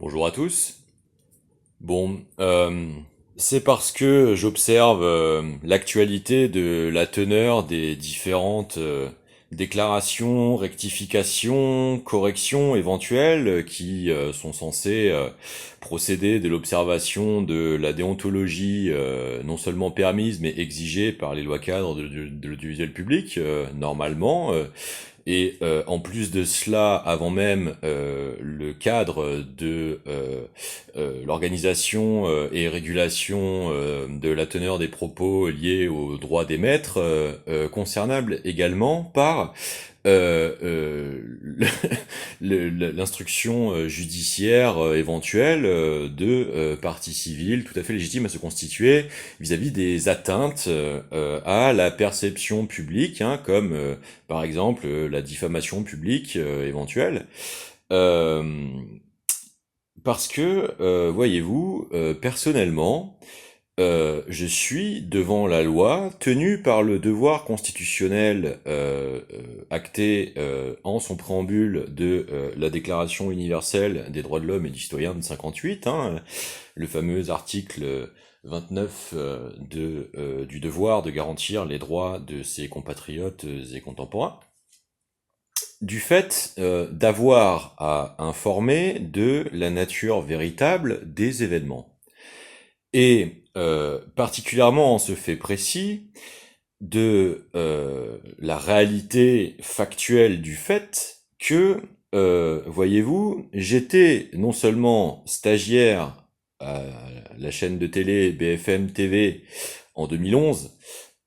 Bonjour à tous. Bon, c'est parce que j'observe l'actualité de la teneur des différentes déclarations, rectifications, corrections éventuelles qui sont censées procéder de l'observation de la déontologie non seulement permise mais exigée par les lois cadres de l'audiovisuel public normalement. Et en plus de cela, avant même le cadre de l'organisation et régulation de la teneur des propos liés aux droits des maîtres, concernable également par l'instruction judiciaire éventuelle de parties civiles tout à fait légitimes à se constituer vis-à-vis des atteintes à la perception publique, hein, comme par exemple la diffamation publique éventuelle. Euh, Parce que, voyez-vous, personnellement, je suis devant la loi tenu par le devoir constitutionnel acté en son préambule de la Déclaration universelle des droits de l'homme et du citoyen de 58, hein, le fameux article 29 du devoir de garantir les droits de ses compatriotes et contemporains, du fait d'avoir à informer de la nature véritable des événements. Et particulièrement en ce fait précis, de la réalité factuelle du fait que, voyez-vous, j'étais non seulement stagiaire à la chaîne de télé BFM TV en 2011,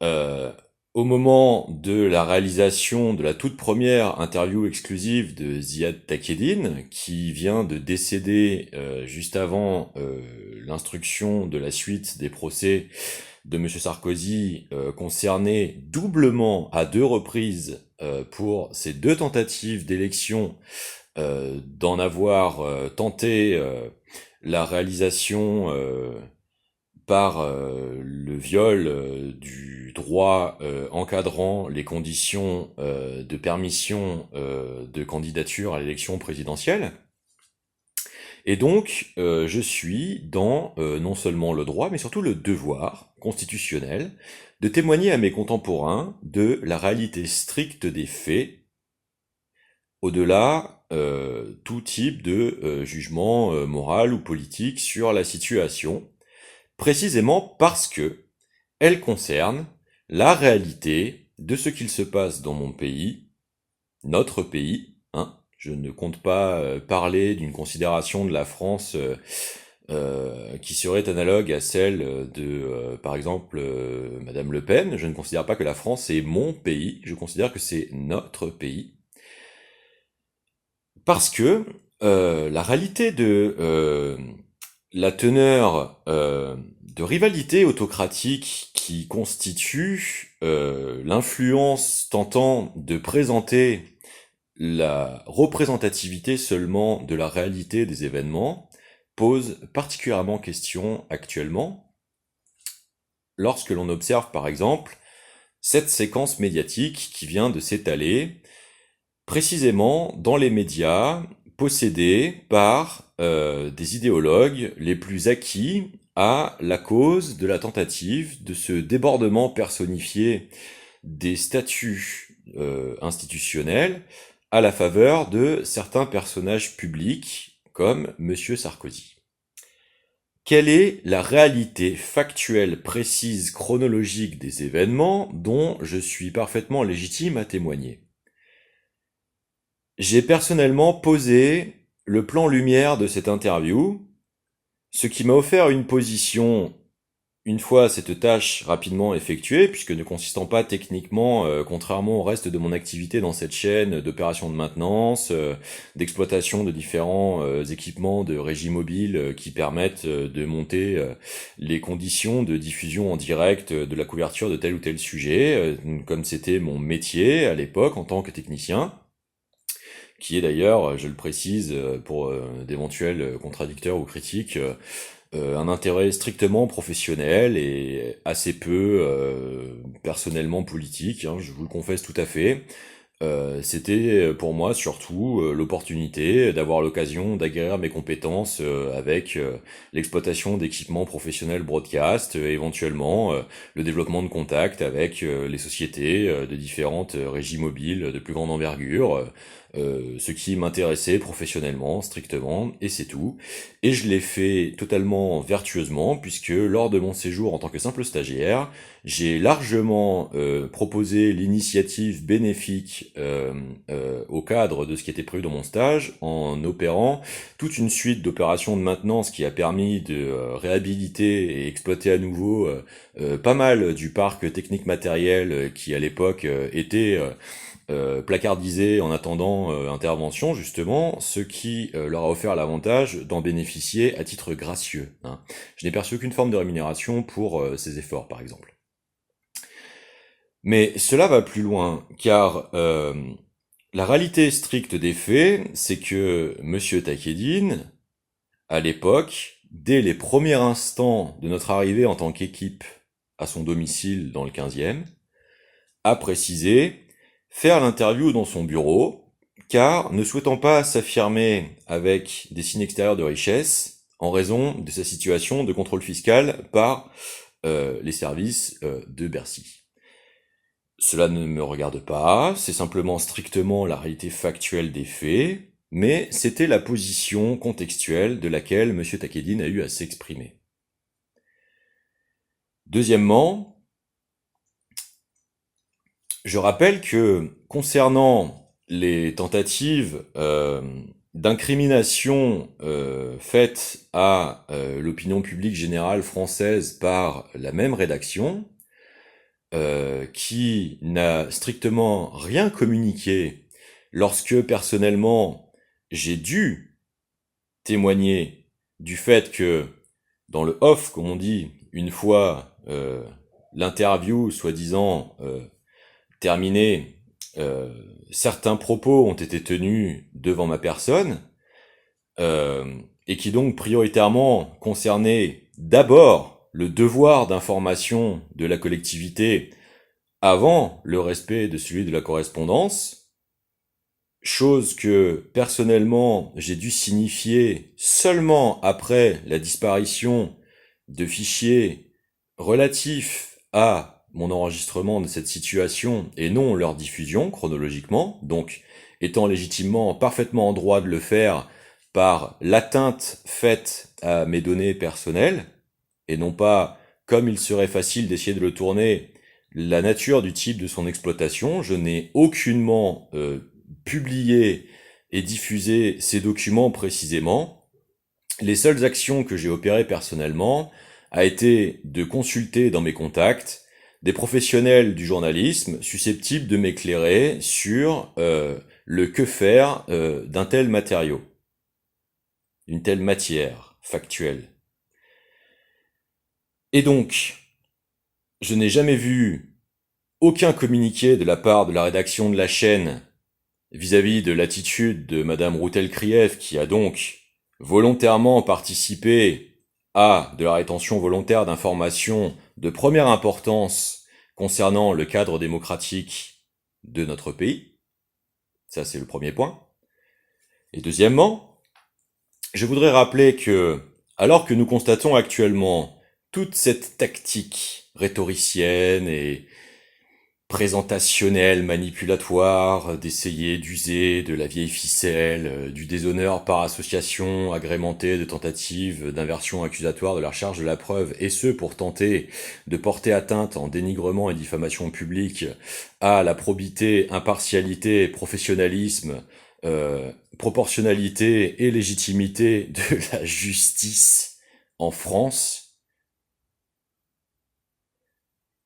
euh, au moment de la réalisation de la toute première interview exclusive de Ziad Takedine, qui vient de décéder juste avant l'instruction de la suite des procès de Monsieur Sarkozy, concerné doublement à deux reprises pour ces deux tentatives d'élection, d'en avoir tenté la réalisation par le viol du droit encadrant les conditions de permission de candidature à l'élection présidentielle. Et donc, je suis dans non seulement le droit, mais surtout le devoir constitutionnel de témoigner à mes contemporains de la réalité stricte des faits, au-delà tout type de jugement moral ou politique sur la situation, précisément parce que elle concerne la réalité de ce qu'il se passe dans mon pays, notre pays, hein. Je ne compte pas parler d'une considération de la France qui serait analogue à celle de, par exemple, Madame Le Pen. Je ne considère pas que la France est mon pays, je considère que c'est notre pays. Parce que la réalité de la teneur de rivalité autocratique qui constitue l'influence tentant de présenter la représentativité seulement de la réalité des événements pose particulièrement question actuellement lorsque l'on observe par exemple cette séquence médiatique qui vient de s'étaler précisément dans les médias possédés par des idéologues les plus acquis à la cause de la tentative de ce débordement personnifié des statuts institutionnels à la faveur de certains personnages publics comme Monsieur Sarkozy. Quelle est la réalité factuelle, précise, chronologique des événements dont je suis parfaitement légitime à témoigner? J'ai personnellement posé le plan lumière de cette interview, ce qui m'a offert une position une fois cette tâche rapidement effectuée, puisque ne consistant pas techniquement, contrairement au reste de mon activité dans cette chaîne d'opérations de maintenance, d'exploitation de différents équipements de régie mobile qui permettent de monter les conditions de diffusion en direct de la couverture de tel ou tel sujet, comme c'était mon métier à l'époque en tant que technicien, qui est d'ailleurs, je le précise pour d'éventuels contradicteurs ou critiques, un intérêt strictement professionnel et assez peu personnellement politique, hein, je vous le confesse tout à fait. C'était pour moi surtout l'opportunité d'avoir l'occasion d'acquérir mes compétences avec l'exploitation d'équipements professionnels broadcast, éventuellement le développement de contacts avec les sociétés de différentes régies mobiles de plus grande envergure, ce qui m'intéressait professionnellement, strictement, et c'est tout. Et je l'ai fait totalement vertueusement, puisque lors de mon séjour en tant que simple stagiaire, j'ai largement proposé l'initiative bénéfique au cadre de ce qui était prévu dans mon stage, en opérant toute une suite d'opérations de maintenance qui a permis de réhabiliter et exploiter à nouveau pas mal du parc technique matériel qui à l'époque était placardisé en attendant intervention, justement, ce qui leur a offert l'avantage d'en bénéficier à titre gracieux, hein. Je n'ai perçu aucune forme de rémunération pour ces efforts, par exemple. Mais cela va plus loin, car la réalité stricte des faits, c'est que Monsieur Takedine, à l'époque, dès les premiers instants de notre arrivée en tant qu'équipe à son domicile dans le 15e, a précisé faire l'interview dans son bureau, car ne souhaitant pas s'affirmer avec des signes extérieurs de richesse, en raison de sa situation de contrôle fiscal par les services de Bercy. Cela ne me regarde pas, c'est simplement strictement la réalité factuelle des faits, mais c'était la position contextuelle de laquelle M. Takedine a eu à s'exprimer. Deuxièmement, je rappelle que concernant les tentatives d'incrimination faites à l'opinion publique générale française par la même rédaction, qui n'a strictement rien communiqué lorsque personnellement j'ai dû témoigner du fait que dans le off, comme on dit, une fois l'interview soi-disant terminée, certains propos ont été tenus devant ma personne et qui donc prioritairement concernaient d'abord le devoir d'information de la collectivité avant le respect de celui de la correspondance, chose que personnellement j'ai dû signifier seulement après la disparition de fichiers relatifs à mon enregistrement de cette situation et non leur diffusion chronologiquement, donc étant légitimement parfaitement en droit de le faire par l'atteinte faite à mes données personnelles, et non pas, comme il serait facile d'essayer de le tourner, la nature du type de son exploitation. Je n'ai aucunement publié et diffusé ces documents précisément. Les seules actions que j'ai opérées personnellement a été de consulter dans mes contacts des professionnels du journalisme susceptibles de m'éclairer sur le que faire d'un tel matériau, d'une telle matière factuelle. Et donc, je n'ai jamais vu aucun communiqué de la part de la rédaction de la chaîne vis-à-vis de l'attitude de Madame Routel-Krief, qui a donc volontairement participé à de la rétention volontaire d'informations de première importance concernant le cadre démocratique de notre pays. Ça, c'est le premier point. Et deuxièmement, je voudrais rappeler que, alors que nous constatons actuellement toute cette tactique rhétoricienne et présentationnelle, manipulatoire, d'essayer d'user de la vieille ficelle, du déshonneur par association agrémenté de tentatives d'inversion accusatoire de la charge de la preuve, et ce pour tenter de porter atteinte en dénigrement et diffamation publique à la probité, impartialité, professionnalisme, proportionnalité et légitimité de la justice en France,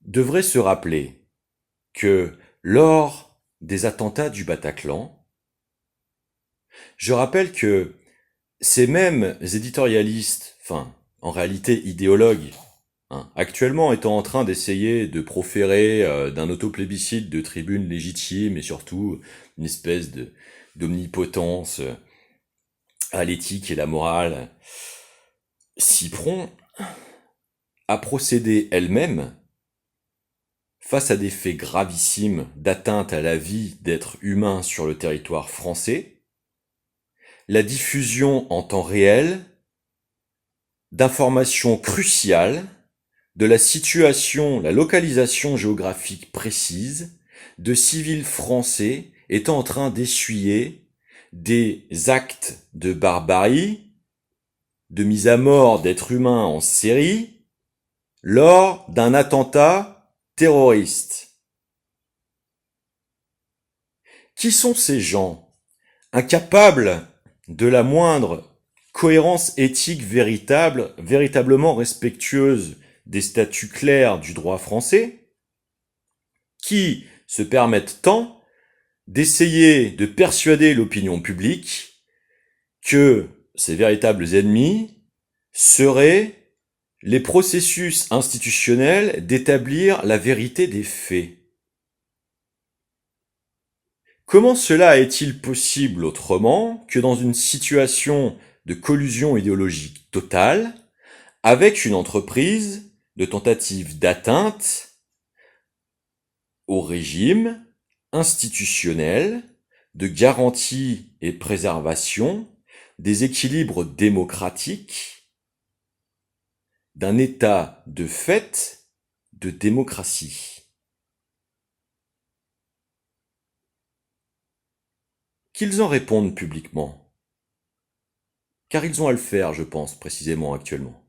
devrait se rappeler que lors des attentats du Bataclan, je rappelle que ces mêmes éditorialistes, enfin, en réalité idéologues, hein, actuellement étant en train d'essayer de proférer d'un autoplébiscite de tribunes légitimes et surtout une espèce d'omnipotence à l'éthique et la morale, s'y prompt à procéder elle-même face à des faits gravissimes d'atteinte à la vie d'êtres humains sur le territoire français, la diffusion en temps réel d'informations cruciales de la situation, la localisation géographique précise de civils français étant en train d'essuyer des actes de barbarie, de mise à mort d'êtres humains en série, lors d'un attentat terroriste. Qui sont ces gens, incapables de la moindre cohérence éthique véritablement respectueuse des statuts clairs du droit français, qui se permettent tant d'essayer de persuader l'opinion publique que ces véritables ennemis seraient les processus institutionnels d'établir la vérité des faits. Comment cela est-il possible autrement que dans une situation de collusion idéologique totale avec une entreprise de tentative d'atteinte au régime institutionnel, de garantie et préservation des équilibres démocratiques d'un état de fait de démocratie? Qu'ils en répondent publiquement, car ils ont à le faire, je pense, précisément actuellement.